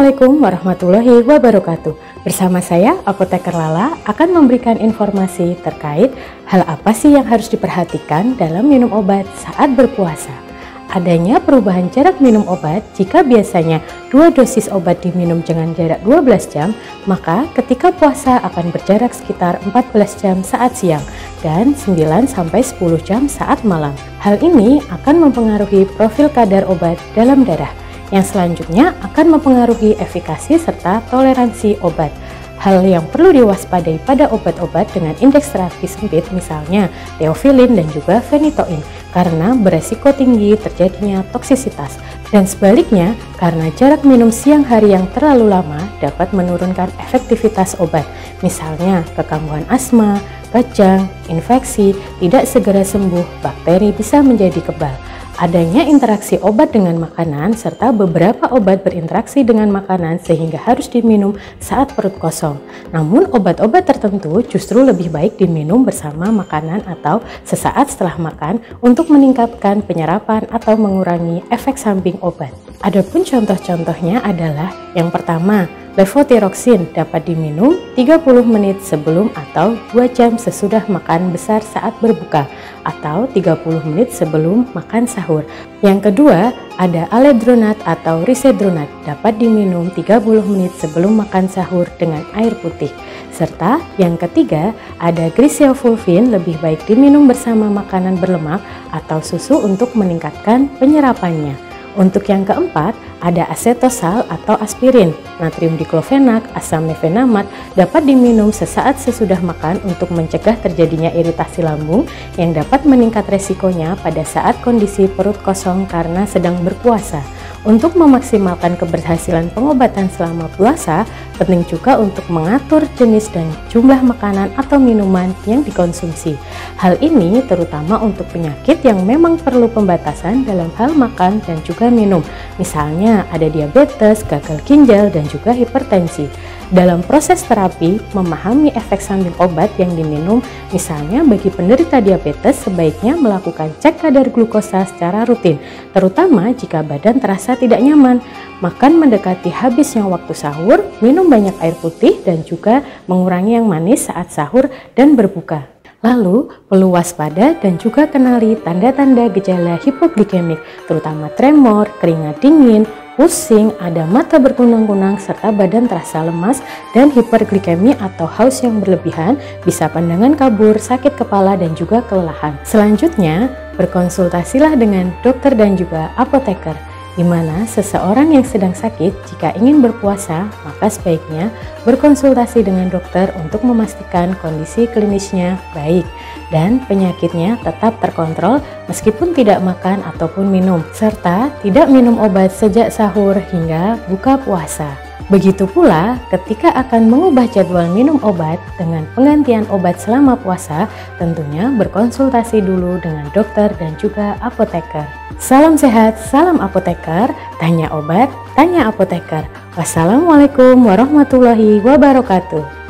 Assalamualaikum warahmatullahi wabarakatuh. Bersama saya, Apoteker Lala, akan memberikan informasi terkait hal apa sih yang harus diperhatikan dalam minum obat saat berpuasa. Adanya perubahan jarak minum obat. Jika biasanya 2 dosis obat diminum dengan jarak 12 jam, maka ketika puasa akan berjarak sekitar 14 jam saat siang dan 9-10 jam saat malam. Hal ini akan mempengaruhi profil kadar obat dalam darah, yang selanjutnya akan mempengaruhi efikasi serta toleransi obat. Hal yang perlu diwaspadai pada obat-obat dengan indeks terapi sempit, misalnya teofilin dan juga fenitoin, karena beresiko tinggi terjadinya toksisitas. Dan sebaliknya, karena jarak minum siang hari yang terlalu lama dapat menurunkan efektivitas obat, misalnya kekambuhan asma, kejang, infeksi, tidak segera sembuh, bakteri bisa menjadi kebal. Adanya interaksi obat dengan makanan, serta beberapa obat berinteraksi dengan makanan sehingga harus diminum saat perut kosong. Namun obat-obat tertentu justru lebih baik diminum bersama makanan atau sesaat setelah makan untuk meningkatkan penyerapan atau mengurangi efek samping obat. Adapun contoh-contohnya adalah yang pertama, levotiroxin dapat diminum 30 menit sebelum atau 2 jam sesudah makan besar saat berbuka atau 30 menit sebelum makan sahur. Yang kedua, ada aledronat atau risedronat dapat diminum 30 menit sebelum makan sahur dengan air putih. Serta yang ketiga, ada griseofulvin lebih baik diminum bersama makanan berlemak atau susu untuk meningkatkan penyerapannya. Untuk yang keempat, ada asetosal atau aspirin, natrium diklofenak, asam mefenamat dapat diminum sesaat sesudah makan untuk mencegah terjadinya iritasi lambung yang dapat meningkat resikonya pada saat kondisi perut kosong karena sedang berpuasa. Untuk memaksimalkan keberhasilan pengobatan selama puasa, penting juga untuk mengatur jenis dan jumlah makanan atau minuman yang dikonsumsi. Hal ini terutama untuk penyakit yang memang perlu pembatasan dalam hal makan dan juga minum. Misalnya ada diabetes, gagal ginjal, dan juga hipertensi. Dalam proses terapi, memahami efek samping obat yang diminum, misalnya bagi penderita diabetes sebaiknya melakukan cek kadar glukosa secara rutin, terutama jika badan terasa tidak nyaman. Makan mendekati habisnya waktu sahur, minum banyak air putih, dan juga mengurangi yang manis saat sahur dan berbuka. Lalu, perlu waspada dan juga kenali tanda-tanda gejala hipoglikemik, terutama tremor, keringat dingin, pusing, ada mata berkunang-kunang, serta badan terasa lemas, dan hiperglikemi atau haus yang berlebihan, bisa pandangan kabur, sakit kepala, dan juga kelelahan. Selanjutnya, berkonsultasilah dengan dokter dan juga apoteker, di mana seseorang yang sedang sakit jika ingin berpuasa, maka sebaiknya berkonsultasi dengan dokter untuk memastikan kondisi klinisnya baik dan penyakitnya tetap terkontrol meskipun tidak makan ataupun minum, serta tidak minum obat sejak sahur hingga buka puasa. Begitu pula ketika akan mengubah jadwal minum obat dengan penggantian obat selama puasa, tentunya berkonsultasi dulu dengan dokter dan juga apoteker. Salam sehat, salam apoteker, tanya obat, tanya apoteker. Wassalamualaikum warahmatullahi wabarakatuh.